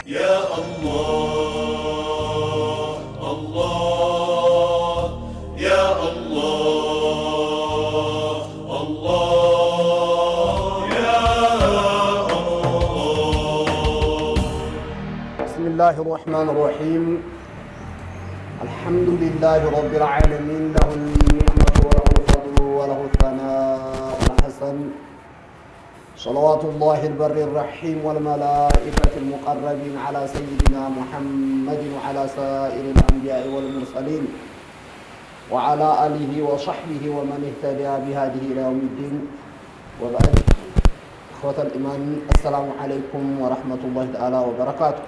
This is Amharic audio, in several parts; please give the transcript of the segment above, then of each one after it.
يا الله الله يا الله الله يا الله. بسم الله الرحمن الرحيم. الحمد لله رب العالمين، له النعمة وله الفضل وله الثناء الحسن. صلوات الله البر الرحيم والملائكة المقربين على سيدنا محمد وعلى سائر الأنبياء والمرسلين وعلى آله وصحبه ومن اهتدى بهذه إلى يوم الدين. وبعد، إخوة الإيمان، السلام عليكم ورحمة الله تعالى وبركاته.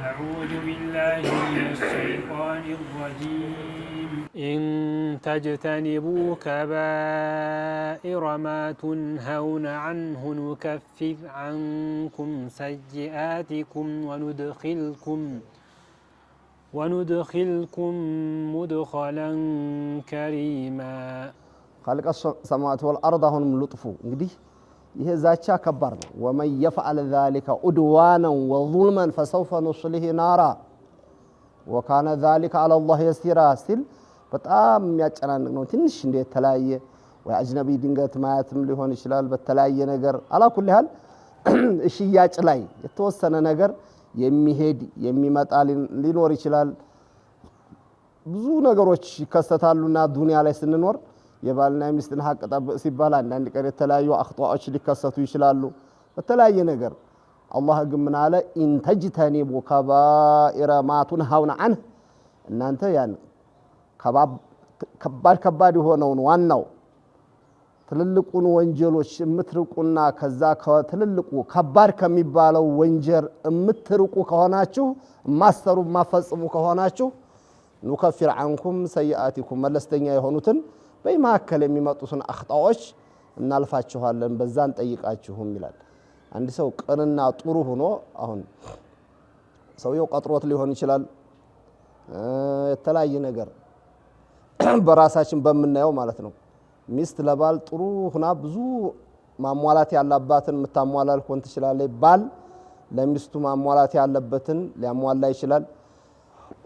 أعوذ بالله من الشيطان الرجيم. إن تجتنبوا كبائر ما تنهون عنه نكفر عنكم سيئاتكم وندخلكم مدخلا كريما. خالق السماوات والأرض هم لطف እንግዲህ ይሄ ዛቻ ከባድ ነው። ومن يفعل ذلك عدوانا وظلما فسوف نصله نارا وكان ذلك على الله يسيرا ሲል በጣም የሚያጨናንቅ ነው። ትንሽ እንደ ተለያየ ወይ አጅነቢ ድንገት ማየትም ሊሆን ይችላል። በተለያየ ነገር አላኩል ያህል ሽያጭ ላይ የተወሰነ ነገር የሚሄድ የሚመጣ ሊኖር ይችላል። ብዙ ነገሮች ይከሰታሉና ዱንያ ላይ ስንኖር የባልና የሚስትን ሐቅ ጠብቅ ሲባል አንዳንድ ቀን የተለያዩ አኽጧዎች ሊከሰቱ ይችላሉ በተለያየ ነገር። አላህ ግን ምን አለ? ኢን ተጅተኒቡ ከባኢረ ማ ቱንሃውነ ዐንሁ፣ እናንተ ያን ከባድ የሆነውን ዋናው ትልልቁን ወንጀሎች የምትርቁና ከዛ ከትልልቁ ከባድ ከሚባለው ወንጀል የምትርቁ ከሆናችሁ ማስተሩ ማፈጽሙ ከሆናችሁ ኑከፊር ዐንኩም ሰይአቲኩም፣ መለስተኛ የሆኑትን በመካከል የሚመጡትን አኽጣዎች እናልፋችኋለን፣ በዛን ጠይቃችሁም ይላል። አንድ ሰው ቅንና ጥሩ ሆኖ አሁን ሰውየው ቀጥሮት ሊሆን ይችላል። የተለያየ ነገር በራሳችን በምናየው ማለት ነው። ሚስት ለባል ጥሩ ሆና ብዙ ማሟላት ያለባትን የምታሟላ ልትሆን ትችላለች። ባል ለሚስቱ ማሟላት ያለበትን ሊያሟላ ይችላል።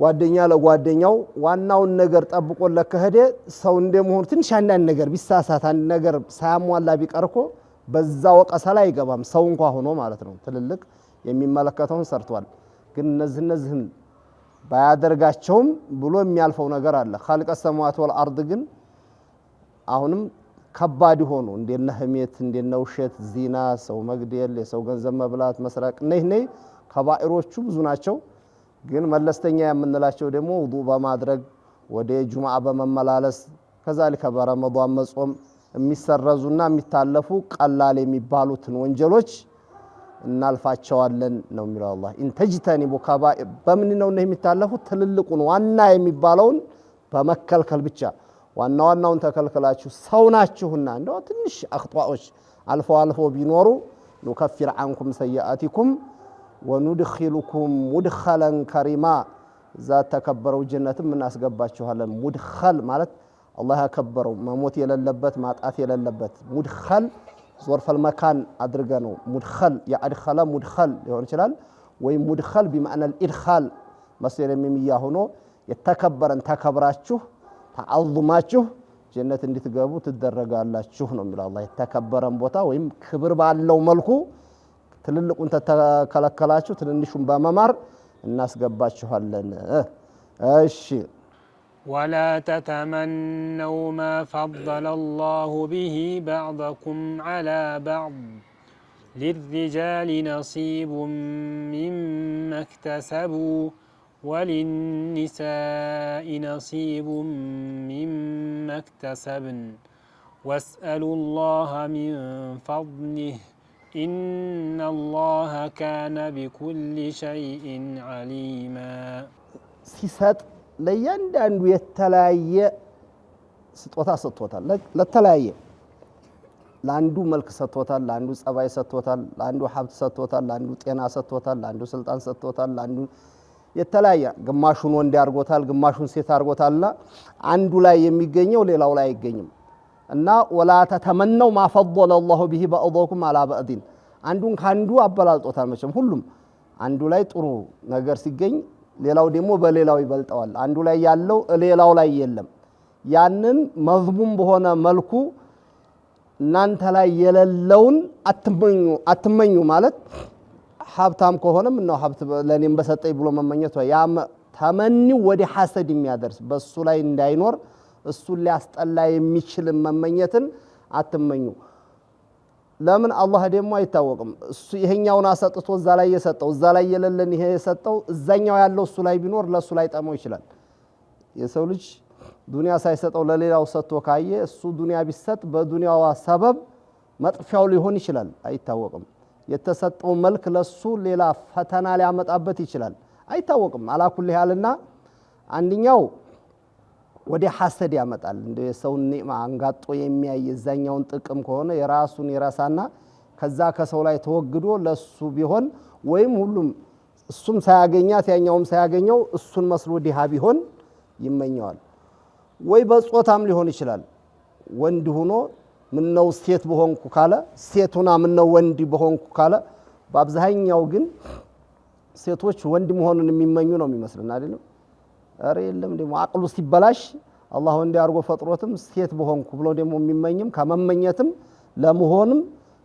ጓደኛ ለጓደኛው ዋናውን ነገር ጠብቆ ለከሄደ ሰው እንደመሆኑ ትንሽ አንዳንድ ነገር ቢሳሳት አንድ ነገር ሳያሟላ ቢቀርኮ በዛ ወቀሳ ላይ አይገባም። ሰው እንኳን ሆኖ ማለት ነው። ትልልቅ የሚመለከተውን ሰርቷል። ግን እነዚህን ባያደርጋቸውም ብሎ የሚያልፈው ነገር አለ። ኻልቀ ሰማዋት ወልአርድ ግን አሁንም ከባድ ሆኖ እንደነ ህሜት እንደነ ውሸት፣ ዚና፣ ሰው መግደል፣ የሰው ገንዘብ መብላት፣ መስረቅ ነይ ከባኢሮቹ ብዙ ናቸው። ግን መለስተኛ የምንላቸው ደግሞ ውዱእ በማድረግ ወደ ጁምዓ በመመላለስ ከዛልከ በረመዳን መጾም የሚሰረዙና የሚታለፉ ቀላል የሚባሉትን ወንጀሎች እናልፋቸዋለን ነው የሚለው አላህ። ኢን ተጅተኒቡ ከባኢር፣ በምን ነው የሚታለፉት? ትልልቁን ዋና የሚባለውን በመከልከል ብቻ። ዋናውን ተከልከላችሁ ሰው ናችሁና እንደው ትንሽ አኽጧዎች አልፎ ቢኖሩ ኑከፊር ዐንኩም ሰይአቲኩም ወኑድኺሉኩም ሙድኸለን ከሪማ፣ ዛት ተከበረው ጀነትም እናስገባችኋለን። ሙድኸል ማለት አላህ ያከበረው መሞት የሌለበት ማጣት የሌለበት ሙድኸል ዞርፈል መካን አድርገ ነው። ሙድኸል ያድኸለ ሙድኸል ሊሆን ይችላል፣ ወይ ሙድኸል بمعنى الادخال መስለ የሚያ ሆኖ የተከበረን ተከብራችሁ ተዓظማችሁ ጀነት እንድትገቡ ትደረጋላችሁ ነው የሚለው አላህ። የተከበረን ቦታ ወይም ክብር ባለው መልኩ ትልልቁን ተከለከላችሁ ትንንሹን በመማር እናስገባችኋለን። እሺ ولا تتمنوا ما فضل الله به بعضكم على بعض للرجال نصيب مما اكتسبوا وللنساء نصيب مما اكتسبن واسألوا الله من فضله إن الله كان بكل شيء عليما. ሲሰጥ ለእያንዳንዱ የተለያየ ስጦታ ሰጥቶታል። ለተለያየ ለአንዱ መልክ ሰጥቶታል፣ ለአንዱ ጸባይ ሰጥቶታል፣ ለአንዱ ሀብት ሰጥቶታል፣ ለአንዱ ጤና ሰጥቶታል፣ ለአንዱ ስልጣን ሰጥቶታል፣ ለአንዱ የተለያየ ግማሹን ወንድ ያርጎታል፣ ግማሹን ሴት አርጎታልና አንዱ ላይ የሚገኘው ሌላው ላይ አይገኝም። እና ወላ ተተመነው ማ ፈضለ الله به بعضكم على بعض፣ አንዱን ካንዱ አበላልጦታል መቼም ሁሉም አንዱ ላይ ጥሩ ነገር ሲገኝ ሌላው ደግሞ በሌላው ይበልጠዋል አንዱ ላይ ያለው ሌላው ላይ የለም ያንን መዝሙም በሆነ መልኩ እናንተ ላይ የሌለውን አትመኙ ማለት ሀብታም ከሆነም ነው ሀብት ለኔም በሰጠኝ ብሎ መመኘት ያ ተመኒው ወደ ሐሰድ የሚያደርስ በሱ ላይ እንዳይኖር እሱን ሊያስጠላ የሚችል መመኘትን አትመኙ ለምን አላህ ደግሞ አይታወቅም እሱ ይሄኛውን አሰጥቶ እዛ ላይ የሰጠው እዛ ላይ የሌለን ይሄ የሰጠው እዛኛው ያለው እሱ ላይ ቢኖር ለሱ ላይ ጠመው ይችላል የሰው ልጅ ዱንያ ሳይሰጠው ለሌላው ሰጥቶ ካየ እሱ ዱንያ ቢሰጥ በዱንያዋ ሰበብ መጥፊያው ሊሆን ይችላል አይታወቅም የተሰጠው መልክ ለሱ ሌላ ፈተና ሊያመጣበት ይችላል አይታወቅም አላኩል ያልና አንደኛው ወደ ሐሰድ ያመጣል እንደ የሰው ኒዕማ አንጋጦ የሚያይ የዛኛውን ጥቅም ከሆነ የራሱን ይራሳና ከዛ ከሰው ላይ ተወግዶ ለሱ ቢሆን ወይም ሁሉም እሱም ሳያገኛት ያኛውም ሳያገኘው እሱን መስሎ ዲሃ ቢሆን ይመኛዋል ወይ በጾታም ሊሆን ይችላል ወንድ ሆኖ ምን ነው ሴት በሆንኩ ካለ ሴቱና ምን ነው ወንድ በሆንኩ ካለ በአብዛኛው ግን ሴቶች ወንድ መሆኑን የሚመኙ ነው የሚመስልና አይደለም አረ የለም ደግሞ አቅሉ ሲበላሽ አላህ ወንድ አርጎ ፈጥሮትም ሴት በሆንኩ ብሎ ደግሞ የሚመኝም ከመመኘትም ለመሆንም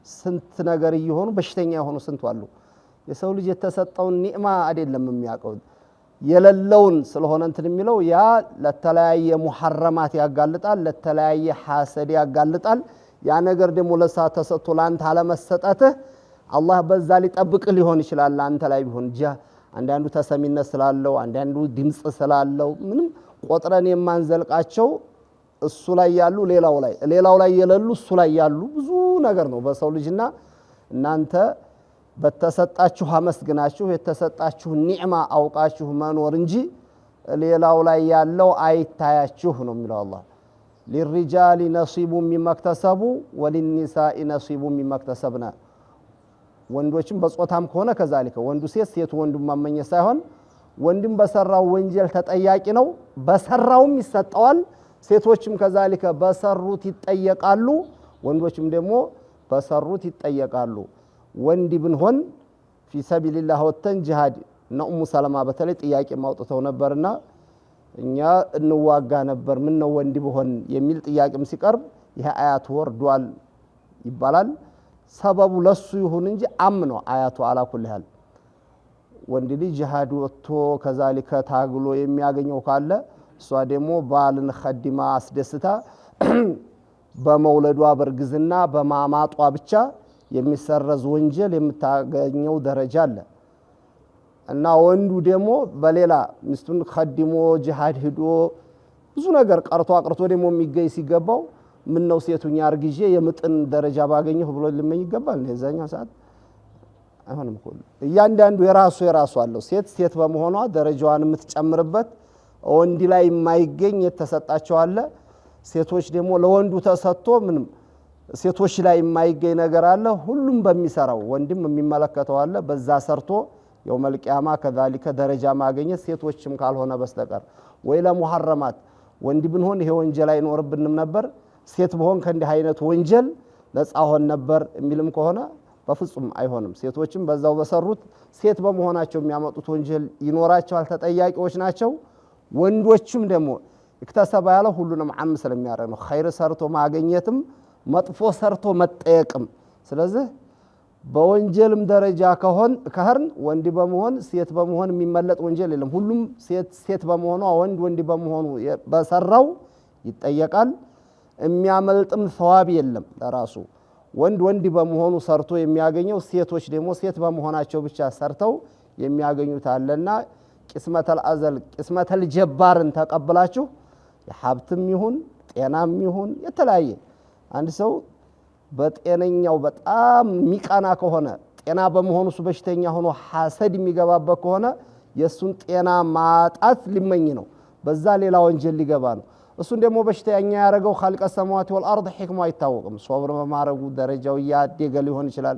ስንት ነገር ይሆኑ በሽተኛ የሆኑ ስንት አሉ የሰው ልጅ የተሰጠውን ኒዕማ አይደለም የሚያቀው የሌለውን ስለሆነ እንትን የሚለው ያ ለተለያየ ሙሐረማት ያጋልጣል ለተለያየ ሐሰድ ያጋልጣል ያ ነገር ደግሞ ለሳ ተሰጥቶ ላንተ አለመሰጠትህ አላህ በዛ ሊጠብቅ ሊሆን ይችላል አንተ ላይ ቢሆን አንዳንዱ ተሰሚነት ስላለው አንዳንዱ ድምጽ ስላለው ምንም ቆጥረን የማንዘልቃቸው እሱ ላይ ያሉ ሌላው ላይ የሌሉ እሱ ላይ ያሉ ብዙ ነገር ነው በሰው ልጅና እናንተ በተሰጣችሁ አመስግናችሁ የተሰጣችሁ ኒዕማ አውቃችሁ መኖር እንጂ ሌላው ላይ ያለው አይታያችሁ ነው የሚለው አላህ للرجال نصيب مما اكتسبوا وللنساء نصيب مما اكتسبنا ወንዶችም በጾታም ከሆነ ከዛልከ ወንዱ ሴት ወንዱ ማመኘ ሳይሆን ወንድም በሰራው ወንጀል ተጠያቂ ነው በሰራውም ይሰጣዋል ሴቶችም ከዛልከ በሰሩት ይጠየቃሉ ወንዶችም ደግሞ በሰሩት ይጠየቃሉ ወንድ ብንሆን في سبيل الله ወተን ጂሃድ ነው ሰለማ በተለይ ጥያቄ ማውጥተው ነበርና እኛ እንዋጋ ነበር ምን ነው ወንድ ብሆን የሚል ጥያቄም ሲቀርብ ይሄ አያት ወርዷል ይባላል ሰበቡ ለሱ ይሁን እንጂ አምኖ አያቱ አላኩል ያህል ወንድ ልጅ ጂሃድ ወጥቶ ከዛልከ ታግሎ የሚያገኘው ካለ እሷ ደግሞ ባልን ኸዲማ አስደስታ በመውለዷ በርግዝና በማማጧ ብቻ የሚሰረዝ ወንጀል የምታገኘው ደረጃ አለ እና ወንዱ ደግሞ በሌላ ሚስቱን ኸዲሞ ጂሃድ ሂዶ ብዙ ነገር ቀርቶ ደግሞ የሚገኝ ሲገባው ምን ነው ሴቱኛ አርግጄ የምጥን ደረጃ ባገኘው ብሎ ልመኝ ይገባል ለዛኛው ሰዓት አይሆንም ሁሉ እያንዳንዱ የራሱ አለው ሴት በመሆኗ ደረጃዋን የምትጨምርበት ወንድ ላይ የማይገኝ የተሰጣቸው አለ ሴቶች ደግሞ ለወንዱ ተሰጥቶ ምንም ሴቶች ላይ የማይገኝ ነገር አለ ሁሉም በሚሰራው ወንድም የሚመለከተው አለ በዛ ሰርቶ የውመል ቂያማ ከዛልከ ደረጃ ማግኘት ሴቶችም ካልሆነ በስተቀር ወይ ለሙሐረማት ወንድ ብንሆን ይሄ ወንጀል አይኖርብንም ነበር ሴት በሆን ከእንዲህ አይነት ወንጀል ነፃ ሆን ነበር የሚልም ከሆነ በፍጹም አይሆንም ሴቶችም በዛው በሰሩት ሴት በመሆናቸው የሚያመጡት ወንጀል ይኖራቸዋል ተጠያቂዎች ናቸው ወንዶችም ደግሞ እክተሰባ ያለው ሁሉንም አም ስለሚያረግ ነው ኸይር ሰርቶ ማግኘትም መጥፎ ሰርቶ መጠየቅም ስለዚህ በወንጀልም ደረጃ ከሆን ወንድ በመሆን ሴት በመሆን የሚመለጥ ወንጀል የለም ሁሉም ሴት በመሆኑ ወንድ በመሆኑ በሰራው ይጠየቃል የሚያመልጥም ثواب የለም ለራሱ ወንድ በመሆኑ ሰርቶ የሚያገኘው ሴቶች ደግሞ ሴት በመሆናቸው ብቻ ሰርተው የሚያገኙት አለና ቅስመተል አዘል ቅስመተል ጀባርን ተቀበላችሁ የሀብትም ይሁን ጤናም ይሁን የተለያየ አንድ ሰው በጤነኛው በጣም ሚቃና ከሆነ ጤና በመሆኑ እሱ በሽተኛ ሆኖ ሐሰድ የሚገባበት ከሆነ የሱን ጤና ማጣት ሊመኝ ነው በዛ ሌላ ወንጀል ሊገባ ነው እሱን ደግሞ በሽተኛ ያረጋው ኻልቀ ሰማዋት ወልአርድ ህክማ አይታወቅም ሶብር በማረጉ ደረጃው ያደገ ሊሆን ይችላል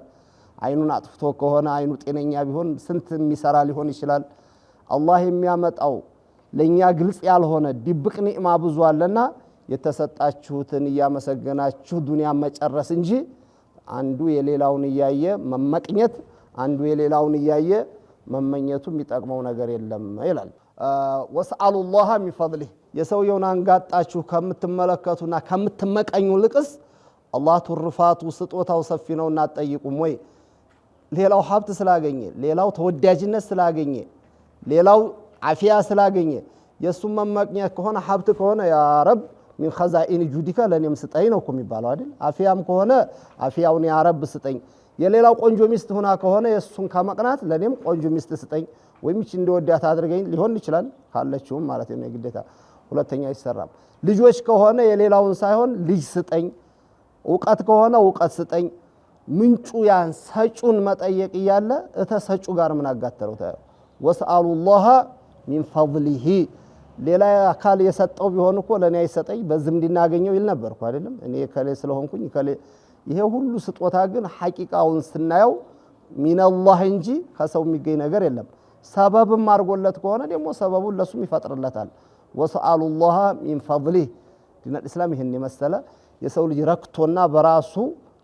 አይኑን አጥፍቶ ከሆነ አይኑ ጤነኛ ቢሆን ስንት የሚሰራ ሊሆን ይችላል አላህ የሚያመጣው ለኛ ግልጽ ያልሆነ ድብቅ ኒዕማ ብዙ አለና የተሰጣችሁትን ያመሰገናችሁ ዱንያ መጨረስ እንጂ አንዱ የሌላውን እያየ መመቅኘት አንዱ የሌላውን እያየ መመኘቱ የሚጠቅመው ነገር የለም ይላል። ወስአሉላህ ሚን ፈድሊህ የሰውየውን አንጋጣችሁ ከምትመለከቱና ከምትመቀኙ ልቅስ አላህ ትርፋቱ ስጦታው ሰፊ ነውና አትጠይቁም ወይ? ሌላው ሀብት ስላገኘ፣ ሌላው ተወዳጅነት ስላገኘ፣ ሌላው አፊያ ስላገኘ የሱም መመቅኘት ከሆነ ሀብት ከሆነ ያ ረብ ሚን ኸዛኢን ጁዲከ ለኔም ስጠኝ ነው እኮ የሚባለው አይደል? አፊያም ከሆነ አፊያውን ያ ረብ ስጠኝ። የሌላው ቆንጆ ሚስት ሆና ከሆነ የሱን ከመቅናት ለኔም ቆንጆ ሚስት ስጠኝ ወይም እቺ እንደወዳት አድርገኝ ሊሆን ይችላል ካለችውም ማለት ነው የግዴታ ሁለተኛ አይሰራም። ልጆች ከሆነ የሌላውን ሳይሆን ልጅ ስጠኝ፣ እውቀት ከሆነ እውቀት ስጠኝ። ምንጩ ያን ሰጩን መጠየቅ እያለ እተሰጩ ጋር ምን አጋተረው? ወስአሉላህ ሚን ፈድሊሂ ሌላ አካል የሰጠው ቢሆን እኮ ለኔ አይሰጠኝ በዝምድና አገኘው ይል ነበርኩ አይደለም? እኔ ከሌ ስለሆንኩኝ ከሌ ይሄ ሁሉ ስጦታ ግን ሐቂቃውን ስናየው ሚነላህ እንጂ ከሰው የሚገኝ ነገር የለም። ሰበብም አድርጎለት ከሆነ ደግሞ ሰበቡን ለሱም ይፈጥርለታል። ወስአሉላህ ሚን ፈድሊህ ዲነል ኢስላም ይሄን የመሰለ የሰው ልጅ ረክቶና በራሱ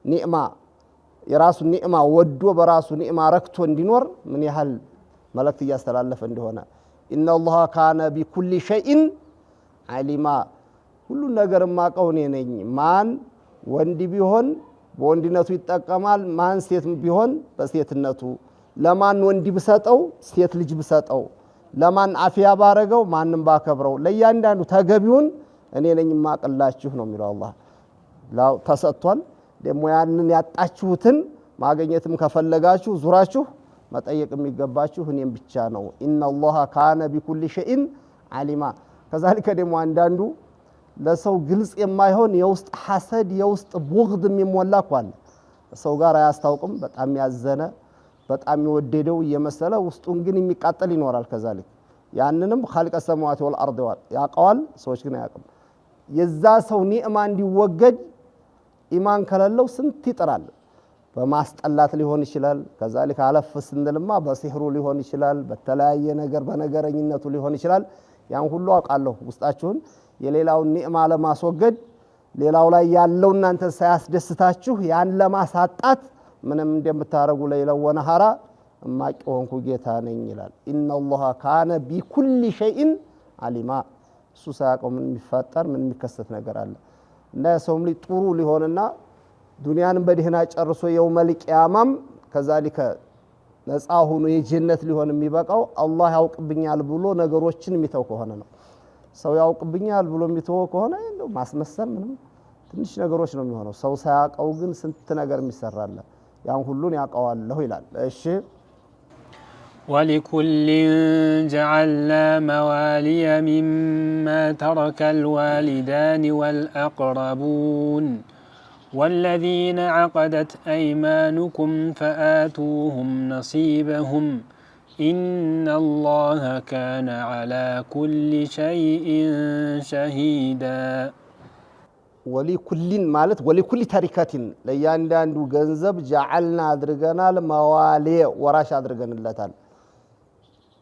ኒዕማ የራሱ ኒዕማ ወዶ በራሱ ኒዕማ ረክቶ እንዲኖር ምን ያህል መልእክት እያስተላለፈ እንደሆነ ኢነላህ ካነ ቢኩሊ ሸይኢን ዓሊማ ሁሉን ነገር ማቀው እኔ ነኝ። ማን ወንድ ቢሆን በወንድነቱ ይጠቀማል፣ ማን ሴት ቢሆን በሴትነቱ፣ ለማን ወንድ ብሰጠው ሴት ልጅ ብሰጠው፣ ለማን አፊያ ባረገው ማንም ባከብረው ለእያንዳንዱ ተገቢውን እኔ ነኝ ማቀላችሁ ነው የሚለው አላህ። ተሰጥቷል ደግሞ ያንን ያጣችሁትን ማግኘትም ከፈለጋችሁ ዙራችሁ መጠየቅ የሚገባችሁ እኔም ብቻ ነው። ኢነላህ ካነ ቢኩሊ ሸይኢን ዓሊማ። ከዛሊከ ደግሞ አንዳንዱ ለሰው ግልጽ የማይሆን የውስጥ ሐሰድ የውስጥ ቡግድ የሚሞላ እኮ አለ። ሰው ጋር አያስታውቅም፣ በጣም ያዘነ በጣም የወደደው እየመሰለ ውስጡን ግን የሚቃጠል ይኖራል። ከዛሊክ ያንንም ኻሊቀ ሰማዋት ወልአርድ ያውቀዋል፣ ሰዎች ግን አያውቅም። የዛ ሰው ኒዕማ እንዲወገድ ኢማን ከሌለው ስንት ይጥራል። በማስጠላት ሊሆን ይችላል። ከዛሊክ አለፍ ስንልማ በሲህሩ ሊሆን ይችላል፣ በተለያየ ነገር በነገረኝነቱ ሊሆን ይችላል። ያን ሁሉ አውቃለሁ። ውስጣችሁን የሌላውን ኒዕማ ለማስወገድ ሌላው ላይ ያለው እናንተ ሳያስደስታችሁ ያን ለማሳጣት ምንም እንደምታረጉ ለይለው ወነሃራ እማቂ ሆንኩ ጌታ ነኝ ይላል። ኢነላህ ካነ ቢኩሊ ሸይኢን ዓሊማ። እሱ ሳያውቀው ምን የሚፈጠር ምን የሚከሰት ነገር አለ እና የሰውም ልጅ ጥሩ ሊሆንና ዱንያንም በደህና ጨርሶ የውመል ቂያማም ከዛሊከ ነፃ ሆኖ የጀነት ሊሆን የሚበቃው አላህ ያውቅብኛል ብሎ ነገሮችን የሚተው ከሆነ ነው። ሰው ያውቅብኛል ብሎ የሚተው ከሆነ እንደው ማስመሰል ምንም ትንሽ ነገሮች ነው የሚሆነው። ሰው ሳያውቀው ግን ስንት ነገር የሚሰራለ ያን ሁሉን ያውቀዋለሁ ይላል። እሺ ولكل جعلنا موالي مما ترك الوالدان والأقربون والذين عقدت أيمانكم فآتوهم نصيبهم إن الله كان على كل شيء شهيدا ولكل مالت ولكل تركة ليانداندو ገንዘብ جعلنا አድርገናል موالي ወራሽ አድርገንለታል።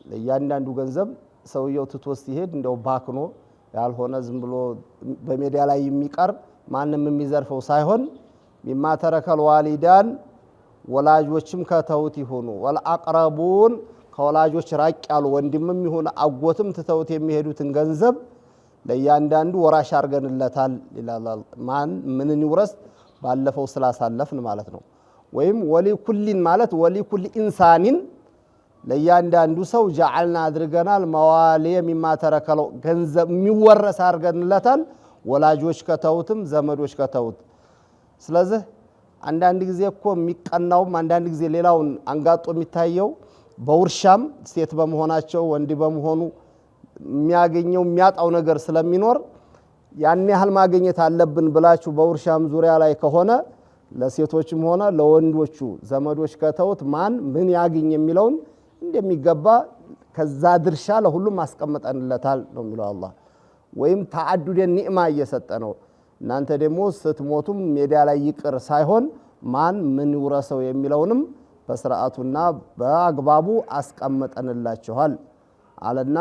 ለያንዳንዱ ገንዘብ ሰውየው ትቶ ሲሄድ እንደው ባክኖ ያልሆነ ዝም ብሎ በሜዳ ላይ የሚቀር ማንም የሚዘርፈው ሳይሆን ሚማ ተረከል ዋሊዳን ወላጆችም ከተውት ይሆኑ ወልአቅረቡን ከወላጆች ራቅ ያሉ ወንድምም ይሁን አጎትም ትተውት የሚሄዱትን ገንዘብ ለያንዳንዱ ወራሽ አድርገንለታል ይላል። ማን ምንን ይውረስ ባለፈው ስላሳለፍን ማለት ነው። ወይም ወሊኩሊን ማለት ወሊኩል ኢንሳኒን ለያንዳንዱ ሰው ጀዓልና አድርገናል መዋሊየ ሚማ ተረከል ገንዘብ የሚወረስ አድርገንለታል ወላጆች ከተውትም ዘመዶች ከተውት። ስለዚህ አንዳንድ ጊዜ እኮ የሚቀናውም አንዳንድ ጊዜ ሌላውን አንጋጦ የሚታየው በውርሻም ሴት በመሆናቸው ወንድ በመሆኑ የሚያገኘው የሚያጣው ነገር ስለሚኖር ያን ያህል ማግኘት አለብን ብላችሁ በውርሻም ዙሪያ ላይ ከሆነ ለሴቶችም ሆነ ለወንዶቹ ዘመዶች ከተውት ማን ምን ያገኝ የሚለውን እንደሚገባ ከዛ ድርሻ ለሁሉም አስቀምጠንለታል ነው የሚለው አላህ። ወይም ተዓዱደ ኒዕማ እየሰጠ ነው። እናንተ ደግሞ ስትሞቱም ሜዳ ላይ ይቅር ሳይሆን ማን ምን ይውረሰው የሚለውንም በስርዓቱና በአግባቡ አስቀምጠንላችኋል አለና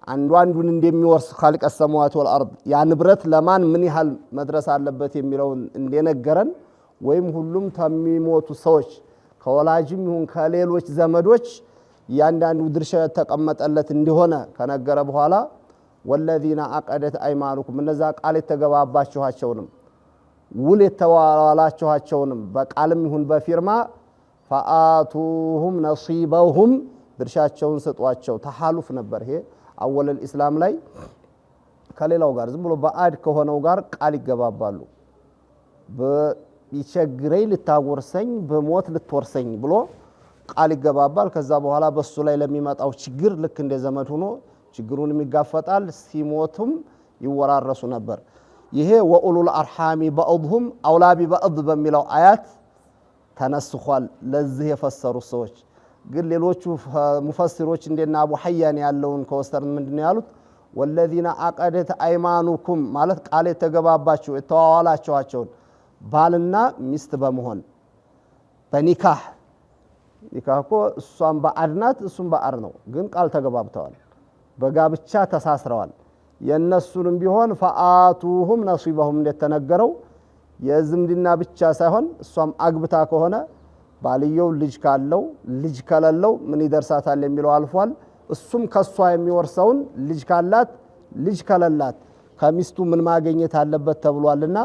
አንዱ አንዱን እንደሚወርስ ኻሊቀ ሰማዋት ወልአርድ ያ ንብረት ለማን ምን ያህል መድረስ አለበት የሚለውን እንደነገረን ወይም ሁሉም ተሚሞቱ ሰዎች ከወላጅም ይሁን ከሌሎች ዘመዶች ያንዳንዱ ድርሻ ተቀመጠለት እንደሆነ ከነገረ በኋላ ወለዚነ አቀደት አይማኑኩም እነዛ ቃል የተገባባችኋቸውንም ውል የተዋላችኋቸውንም በቃልም ይሁን በፊርማ ፈአቱሁም ነሲበሁም ድርሻቸውን ስጧቸው። ተሐሉፍ ነበር ይሄ አወለል ኢስላም ላይ ከሌላው ጋር ዝም ብሎ ባዕድ ከሆነው ጋር ቃል ይገባባሉ። በይቸግረኝ ልታጎርሰኝ በሞት ልትወርሰኝ ብሎ ቃል ይገባባል። ከዛ በኋላ በሱ ላይ ለሚመጣው ችግር ልክ እንደ ዘመድ ሆኖ ችግሩን የሚጋፈጣል። ሲሞቱም ይወራረሱ ነበር። ይሄ ወኡሉል አርሃሚ በዕድሁም አውላ ቢበዕድ በሚለው አያት ተነስኳል። ለዚህ የፈሰሩ ሰዎች ግን ሌሎቹ ሙፈሲሮች እንደና አቡ ሐያን ያለውን ከወሰርን ምንድነው ያሉት? ወለዚነ አቀደት አይማኑኩም ማለት ቃል የተገባባቸው የተዋዋላቸዋቸውን ባልና ሚስት በመሆን በኒካህ እኮ እሷም ባዕድ ናት እሱም ባዕድ ነው፣ ግን ቃል ተገባብተዋል፣ በጋብቻ ተሳስረዋል። የነሱንም ቢሆን ፈአቱሁም ነሲበሁም እንደተነገረው የዝምድና ብቻ ሳይሆን እሷም አግብታ ከሆነ ባልየው ልጅ ካለው ልጅ ከሌለው ምን ይደርሳታል የሚለው አልፏል። እሱም ከሷ የሚወርሰውን ልጅ ካላት ልጅ ከሌላት ከሚስቱ ምን ማግኘት አለበት ተብሏልና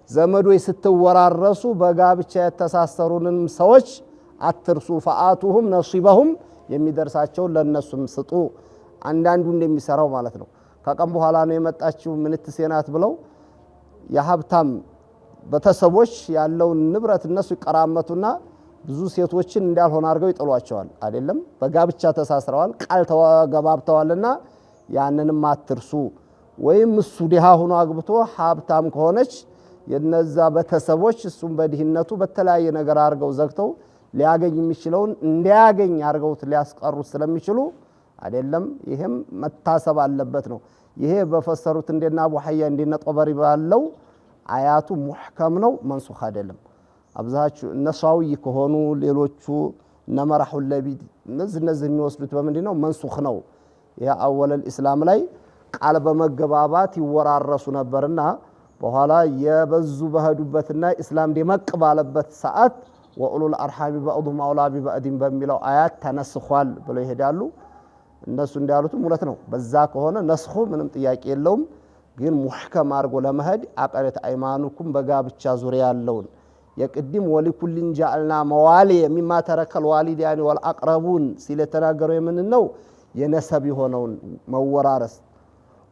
ዘመዶች ስትወራረሱ በጋብቻ የተሳሰሩንም ሰዎች አትርሱ። ፈአቱሁም ነሲበሁም የሚደርሳቸውን ለነሱም ስጡ። አንዳንዱ እንደሚሰራው ማለት ነው። ከቀን በኋላ ነው የመጣችው ምንትሴናት ብለው የሀብታም ቤተሰቦች ያለውን ንብረት እነሱ ይቀራመቱና ብዙ ሴቶችን እንዳልሆነ አድርገው ይጥሏቸዋል። አይደለም በጋብቻ ተሳስረዋል ቃል ተገባብተዋልና ያንንም አትርሱ። ወይም እሱ ድሃ ሆኖ አግብቶ ሀብታም ከሆነች የነዛ ቤተሰቦች እሱም በድህነቱ በተለያየ ነገር አድርገው ዘግተው ሊያገኝ የሚችለውን እንዲያገኝ አድርገውት ሊያስቀሩት ስለሚችሉ አይደለም ይሄም መታሰብ አለበት ነው። ይሄ በፈሰሩት እንደና አቡ ሐያ እንደና ጦበሪ ባለው አያቱ ሙህከም ነው፣ መንሱኽ አይደለም። አብዛችሁ ነሳዊ ከሆኑ ሌሎቹ ነመራሁ ለቢድ እነዚህ የሚወስዱት በምንድነው መንሱኽ ነው። ያ አወለል ኢስላም ላይ ቃል በመገባባት ይወራረሱ ነበርና በኋላ የበዙ በሄዱበትና ኢስላም ደመቅ ባለበት ሰዓት ወኡሉል አርሃሚ በዕድሁም አውላ ቢበዕድን በሚለው አያት ተነስኳል ብለው ይሄዳሉ። እነሱ እንዳሉትም ሁለት ነው። በዛ ከሆነ ነስኹ ምንም ጥያቄ የለውም። ግን ሙህከም አድርጎ ለመሄድ አቀደት አይማኑኩም በጋብቻ ዙሪያ ያለውን የቅድም ወሊኩልን ጃዕልና መዋሊ የሚማ ተረከል ዋሊዳኒ ወልአቅረቡን ሲል የተናገረው የምን ነው? የነሰብ የሆነውን መወራረስ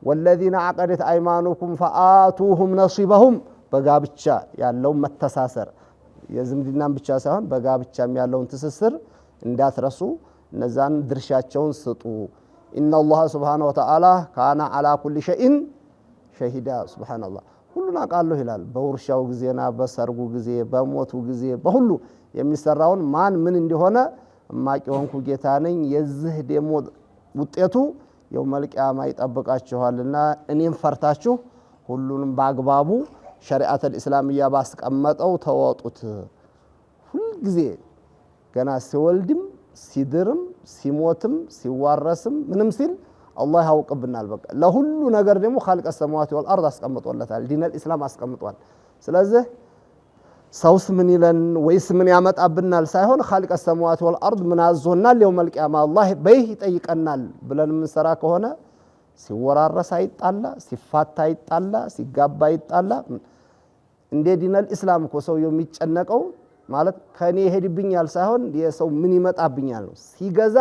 ወለዚነ አቀደት አይማኑኩም ፈአቱሁም ነሲበሁም በጋብቻ ያለውን መተሳሰር የዝምድናን ብቻ ሳይሆን በጋብቻም ያለውን ትስስር እንዳትረሱ እነዛን ድርሻቸውን ስጡ። ኢነላህ ሱብሓነሁ ወተዓላ ካነ ዐላ ኩሊ ሸይኢን ሸሂዳ ሱብሓነላህ ሁሉን አውቃለሁ ይላል። በውርሻው ጊዜና በሰርጉ ጊዜ በሞቱ ጊዜ በሁሉ የሚሰራውን ማን ምን እንደሆነ እማቂ ሆንኩ ጌታ ነኝ። የዚህ ደግሞ ውጤቱ የውመል ቂያማ ይጠብቃችኋልና እኔም ፈርታችሁ ሁሉንም በአግባቡ ሸሪዓተል ኢስላሚያ ባስቀመጠው ተወጡት። ሁሉ ጊዜ ገና ሲወልድም ሲድርም ሲሞትም ሲዋረስም ምንም ሲል አላህ ያውቅብናል። በቃ ለሁሉ ነገር ደግሞ ኻልቀ ሰማዋት ወልአርድ አስቀምጦለታል። ዲነል ኢስላም አስቀምጧል። ስለዚህ ሰውስ ምን ይለን ወይስ ምን ያመጣብናል ሳይሆን ኻልቀ ሰማዋት ወልአርድ ምን አዞናል የውመል ቂያማ አላህ በይህ ይጠይቀናል ብለን የምንሰራ ከሆነ ሲወራረስ አይጣላ፣ ሲፋታ አይጣላ፣ ሲጋባ አይጣላ። እንደ ዲነል ኢስላም እኮ ሰው የሚጨነቀው ማለት ከኔ ይሄድብኛል ሳይሆን የሰው ምን ይመጣብኛል ነው። ሲገዛ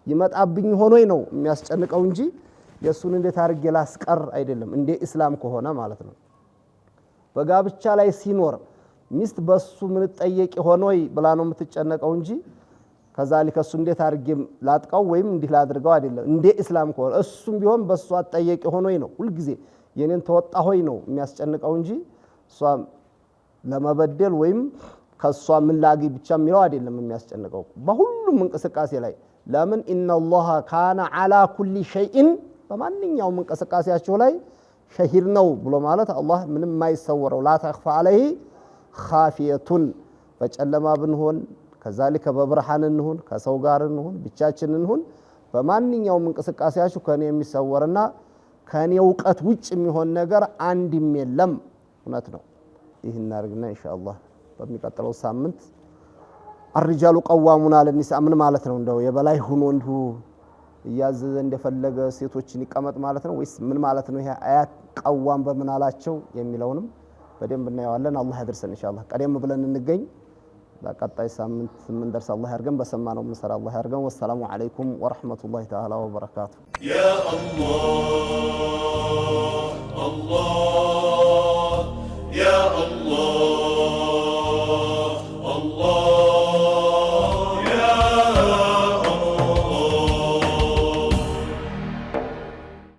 ይመጣብኝ ሆኖይ ነው የሚያስጨንቀው እንጂ የሱን እንዴት አድርጌ ላስቀር አይደለም። እንደ ኢስላም ከሆነ ማለት ነው። በጋብቻ ላይ ሲኖር ሚስት በሱ ምን ጠየቅ ሆኖይ ብላ ነው የምትጨነቀው እንጂ ከዛሊከ እሱ እንዴት አድርጌ ላጥቀው ወይም እንዲህ ላድርገው አይደለም። እንደ ኢስላም ከሆነ እሱም ቢሆን በሱ አጠየቅ ሆኖይ ነው ሁሉ ጊዜ የኔን ተወጣ ሆይ ነው የሚያስጨንቀው እንጂ እሷ ለመበደል ወይም ከሷ ምን ላጊ ብቻ የሚለው አይደለም የሚያስጨንቀው በሁሉም እንቅስቃሴ ላይ። ለምን ኢነላህ ካነ ዐላ ኩሊ ሸይኢን በማንኛውም እንቅስቃሴያቸው ላይ ሸሂድ ነው ብሎ ማለት አላህ ምንም የማይሰወረው ላ ተኽፋ ዐለይሂ ኻፊየቱን በጨለማ ብንሆን ከዛሊከ በብርሃን እንሁን ከሰው ጋር እንሁን ብቻችን እንሁን በማንኛውም እንቅስቃሴያቸው ከኔ የሚሰወርና ከኔ እውቀት ውጭ የሚሆን ነገር አንድም የለም። እውነት ነው። ይህን አድርግና ኢንሻአላህ በሚቀጥለው ሳምንት الرجال قوامون على النساء ምን ማለት ነው እንደው የበላይ ሆኖ እንዲሁ እያዘዘ እንደፈለገ ሴቶችን ይቀመጥ ማለት ነው ወይስ ምን ማለት ነው ይሄ አያት ቀዋም በምን አላቸው የሚለውንም በደንብ እናየዋለን አላህ ያድርሰን ኢንሻአላህ ቀደም ብለን እንገኝ ለቀጣይ ሳምንት ምን ደርስ አላህ ያርገን በሰማነው ምን ሰራ አላህ ያርገን ወሰላሙ አለይኩም ወራህመቱላሂ ተዓላ ወበረካቱ يا الله الله يا الله